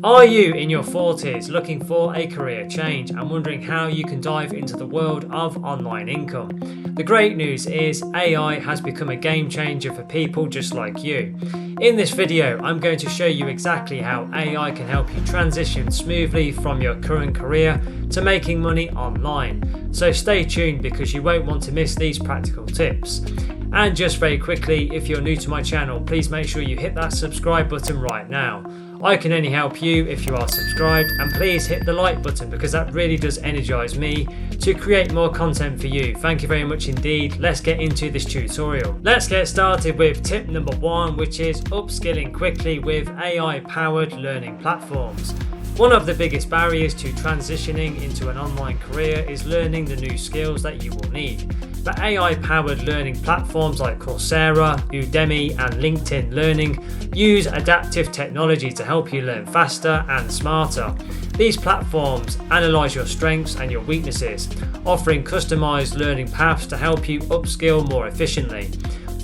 Are you in your 40s looking for a career change and wondering how you can dive into the world of online income? The great news is AI has become a game changer for people just like you. In this video, I'm going to show you exactly how AI can help you transition smoothly from your current career to making money online. So stay tuned because you won't want to miss these practical tips. And just very quickly, if you're new to my channel, please make sure you hit that subscribe button right now. I can only help you if you are subscribed, and please hit the like button because that really does energize me to create more content for you. Thank you very much indeed. Let's get into this tutorial. Let's get started with tip number 1, which is upskilling quickly with AI powered learning platforms. One of the biggest barriers to transitioning into an online career is learning the new skills that you will need. But AI-powered learning platforms like Coursera, Udemy and LinkedIn Learning use adaptive technology to help you learn faster and smarter. These platforms analyze your strengths and your weaknesses, offering customized learning paths to help you upskill more efficiently.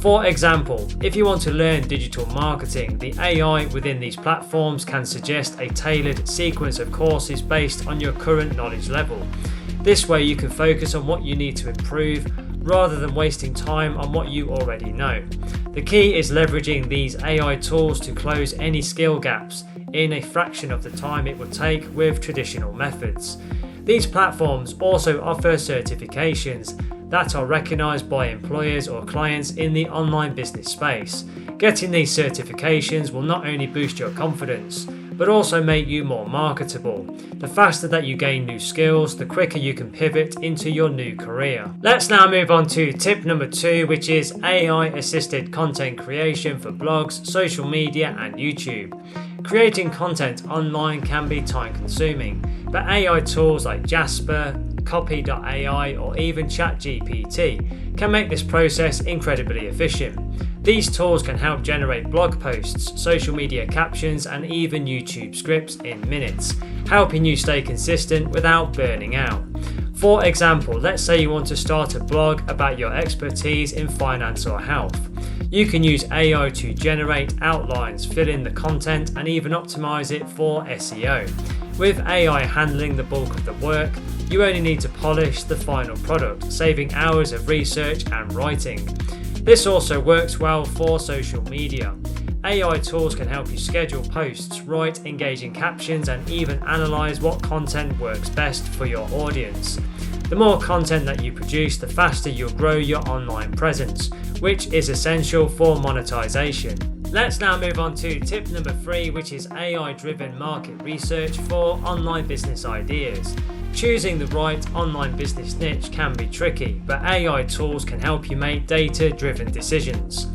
For example, if you want to learn digital marketing, the AI within these platforms can suggest a tailored sequence of courses based on your current knowledge level. This way you can focus on what you need to improve rather than wasting time on what you already know. The key is leveraging these AI tools to close any skill gaps in a fraction of the time it would take with traditional methods. These platforms also offer certifications that are recognized by employers or clients in the online business space. Getting these certifications will not only boost your confidence, but also make you more marketable. The faster that you gain new skills, the quicker you can pivot into your new career. Let's now move on to tip number 2, which is AI-assisted content creation for blogs, social media, and YouTube. Creating content online can be time-consuming, but AI tools like Jasper, Copy.ai, or even ChatGPT can make this process incredibly efficient. These tools can help generate blog posts, social media captions, and even YouTube scripts in minutes, helping you stay consistent without burning out. For example, let's say you want to start a blog about your expertise in finance or health. You can use AI to generate outlines, fill in the content, and even optimize it for SEO. With AI handling the bulk of the work, you only need to polish the final product, saving hours of research and writing. This also works well for social media. AI tools can help you schedule posts, write engaging captions, and even analyze what content works best for your audience. The more content that you produce, the faster you'll grow your online presence, which is essential for monetization. Let's now move on to tip number 3, which is AI-driven market research for online business ideas. Choosing the right online business niche can be tricky, but AI tools can help you make data-driven decisions.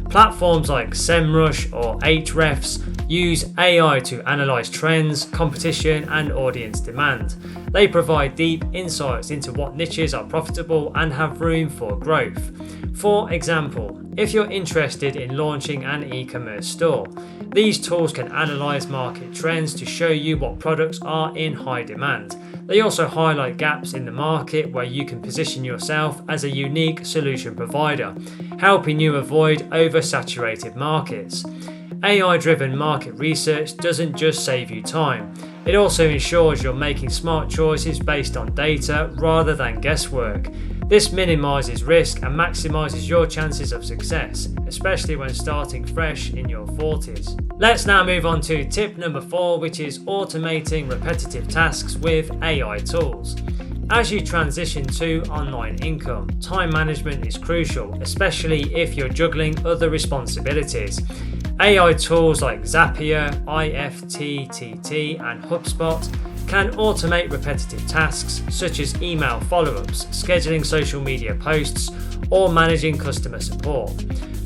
Platforms like SEMrush or Ahrefs use AI to analyze trends, competition, and audience demand. They provide deep insights into what niches are profitable and have room for growth. For example, if you're interested in launching an e-commerce store, these tools can analyze market trends to show you what products are in high demand. They also highlight gaps in the market where you can position yourself as a unique solution provider, helping you avoid oversaturated markets. AI-driven market research doesn't just save you time, it also ensures you're making smart choices based on data rather than guesswork. This minimizes risk and maximizes your chances of success, especially when starting fresh in your 40s. Let's now move on to tip number 4, which is automating repetitive tasks with AI tools. As you transition to online income, time management is crucial, especially if you're juggling other responsibilities. AI tools like Zapier, IFTTT, and HubSpot can automate repetitive tasks such as email follow-ups, scheduling social media posts, or managing customer support.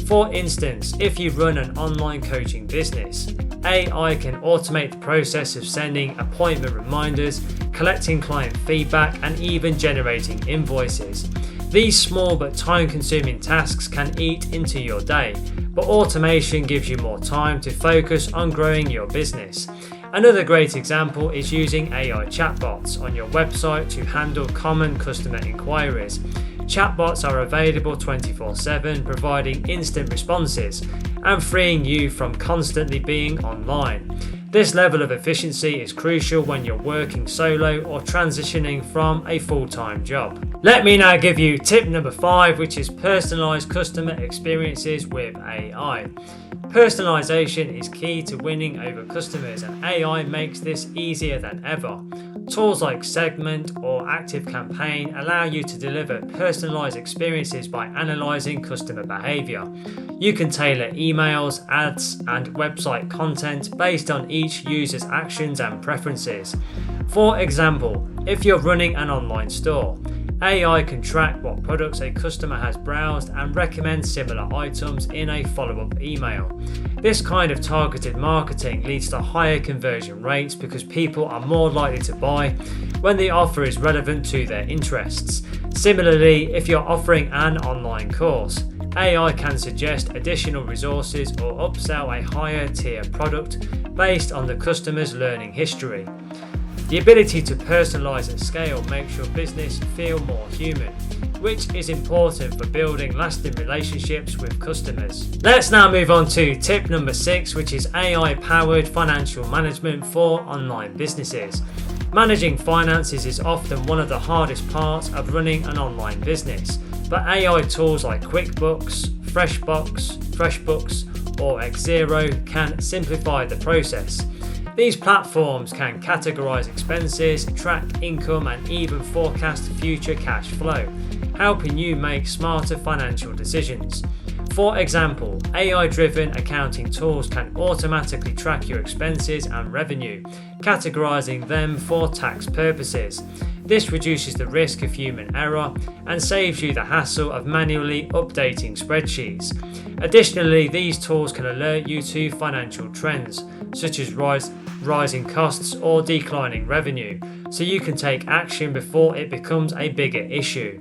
For instance, if you run an online coaching business, AI can automate the process of sending appointment reminders, collecting client feedback, and even generating invoices. These small but time-consuming tasks can eat into your day, but automation gives you more time to focus on growing your business. Another great example is using AI chatbots on your website to handle common customer inquiries. Chatbots are available 24/7, providing instant responses and freeing you from constantly being online. This level of efficiency is crucial when you're working solo or transitioning from a full-time job. Let me now give you tip number 5, which is personalized customer experiences with AI. Personalization is key to winning over customers, and AI makes this easier than ever. Tools like Segment or ActiveCampaign allow you to deliver personalized experiences by analyzing customer behavior. You can tailor emails, ads, and website content based on each user's actions and preferences. For example, if you're running an online store, AI can track what products a customer has browsed and recommend similar items in a follow-up email. This kind of targeted marketing leads to higher conversion rates because people are more likely to buy when the offer is relevant to their interests. Similarly, if you're offering an online course, AI can suggest additional resources or upsell a higher tier product based on the customer's learning history. The ability to personalize at scale makes your business feel more human, which is important for building lasting relationships with customers. Let's now move on to tip number 6, which is AI-powered financial management for online businesses. Managing finances is often one of the hardest parts of running an online business, but AI tools like QuickBooks, FreshBooks, or Xero can simplify the process. These platforms can categorize expenses, track income, and even forecast future cash flow, helping you make smarter financial decisions. For example, AI-driven accounting tools can automatically track your expenses and revenue, categorizing them for tax purposes. This reduces the risk of human error and saves you the hassle of manually updating spreadsheets. Additionally, these tools can alert you to financial trends, such as rising costs or declining revenue, so you can take action before it becomes a bigger issue.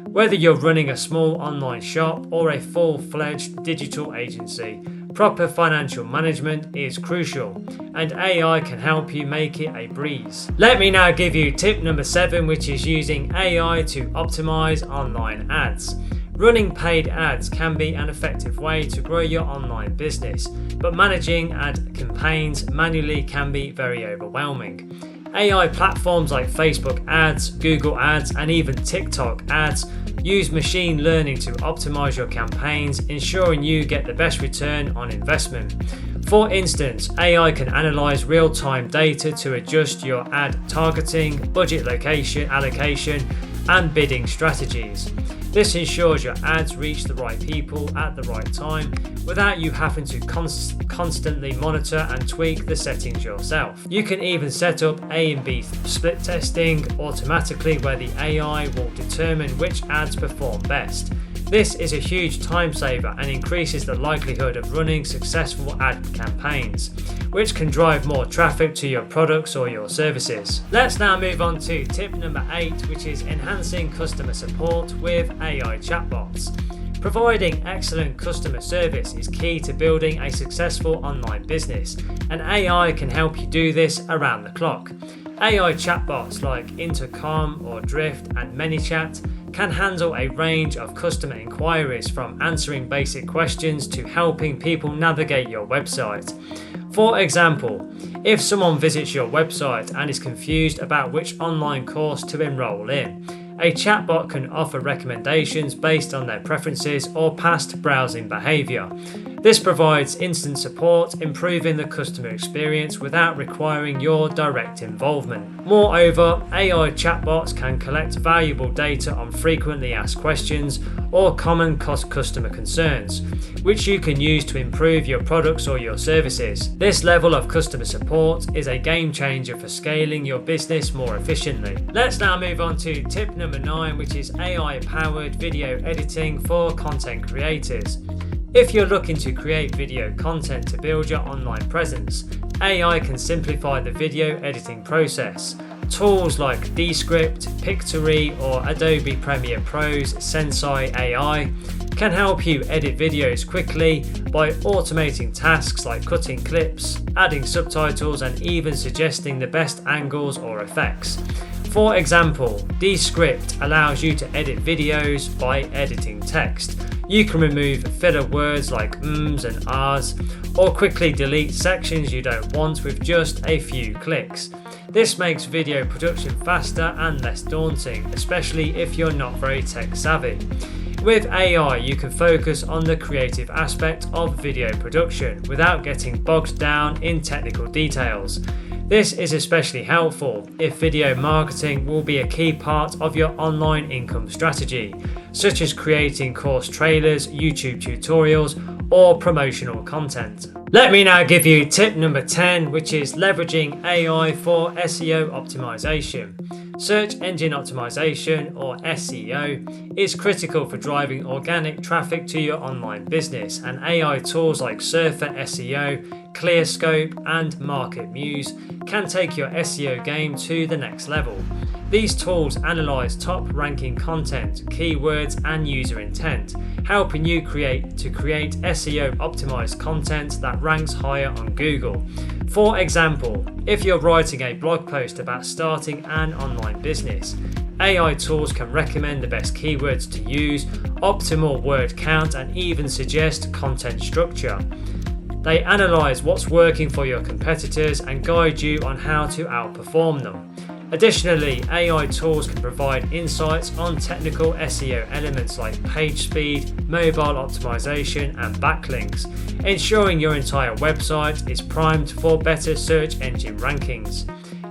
Whether you're running a small online shop or a full-fledged digital agency, proper financial management is crucial, and AI can help you make it a breeze. Let me now give you tip number 7, which is using AI to optimize online ads. Running paid ads can be an effective way to grow your online business, but managing ad campaigns manually can be very overwhelming. AI platforms like Facebook ads, Google ads, and even TikTok ads use machine learning to optimize your campaigns, ensuring you get the best return on investment. For instance, AI can analyze real-time data to adjust your ad targeting, budget allocation, and bidding strategies. This ensures your ads reach the right people at the right time without you having to constantly monitor and tweak the settings yourself. You can even set up A and B split testing automatically, where the AI will determine which ads perform best. This is a huge time saver and increases the likelihood of running successful ad campaigns, which can drive more traffic to your products or your services. Let's now move on to tip number 8, which is enhancing customer support with AI chatbots. Providing excellent customer service is key to building a successful online business, and AI can help you do this around the clock. AI chatbots like Intercom or Drift and ManyChat can handle a range of customer inquiries, from answering basic questions to helping people navigate your website. For example, if someone visits your website and is confused about which online course to enroll in, a chatbot can offer recommendations based on their preferences or past browsing behavior. This provides instant support, improving the customer experience without requiring your direct involvement. Moreover, AI chatbots can collect valuable data on frequently asked questions or common customer concerns, which you can use to improve your products or your services. This level of customer support is a game changer for scaling your business more efficiently. Let's now move on to tip number 9, which is AI-powered video editing for content creators. If you're looking to create video content to build your online presence, AI can simplify the video editing process. Tools like Descript, Pictory, or Adobe Premiere Pro's Sensei AI can help you edit videos quickly by automating tasks like cutting clips, adding subtitles, and even suggesting the best angles or effects. For example, Descript allows you to edit videos by editing text. You can remove filler words like ums and ahs, or quickly delete sections you don't want with just a few clicks. This makes video production faster and less daunting, especially if you're not very tech savvy. With AI, you can focus on the creative aspect of video production without getting bogged down in technical details. This is especially helpful if video marketing will be a key part of your online income strategy, such as creating course trailers, YouTube tutorials, or promotional content. Let me now give you tip number 10, which is leveraging AI for SEO optimization. Search engine optimization, or SEO, is critical for driving organic traffic to your online business, and AI tools like Surfer SEO, ClearScope, and Market Muse can take your SEO game to the next level. These tools analyze top-ranking content, keywords, and user intent, helping you create SEO-optimized content that ranks higher on Google. For example, if you're writing a blog post about starting an online business, AI tools can recommend the best keywords to use, optimal word count, and even suggest content structure. They analyze what's working for your competitors and guide you on how to outperform them. Additionally, AI tools can provide insights on technical SEO elements like page speed, mobile optimization, and backlinks, ensuring your entire website is primed for better search engine rankings.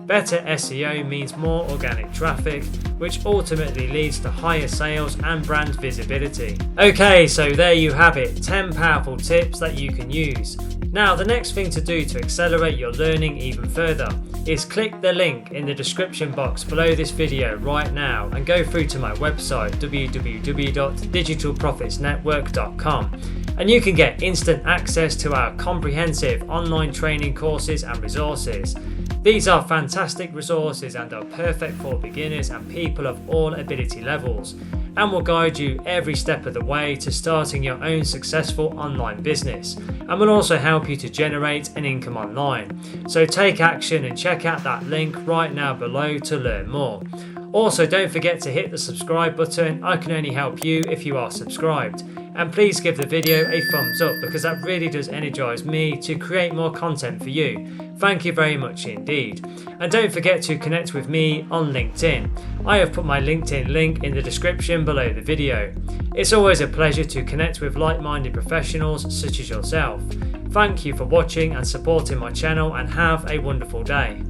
Better SEO means more organic traffic, which ultimately leads to higher sales and brand visibility. Okay, so there you have it, 10 powerful tips that you can use. Now, the next thing to do to accelerate your learning even further is click the link in the description box below this video right now and go through to my website www.digitalprofitsnetwork.com, and you can get instant access to our comprehensive online training courses and resources. These are fantastic resources and are perfect for beginners and people of all ability levels, and will guide you every step of the way to starting your own successful online business, and will also help you to generate an income online. So take action and check out that link right now below to learn more. Also, don't forget to hit the subscribe button. I can only help you if you are subscribed. And please give the video a thumbs up, because that really does energize me to create more content for you. Thank you very much indeed. And don't forget to connect with me on LinkedIn. I have put my LinkedIn link in the description below the video. It's always a pleasure to connect with like-minded professionals such as yourself. Thank you for watching and supporting my channel, and have a wonderful day.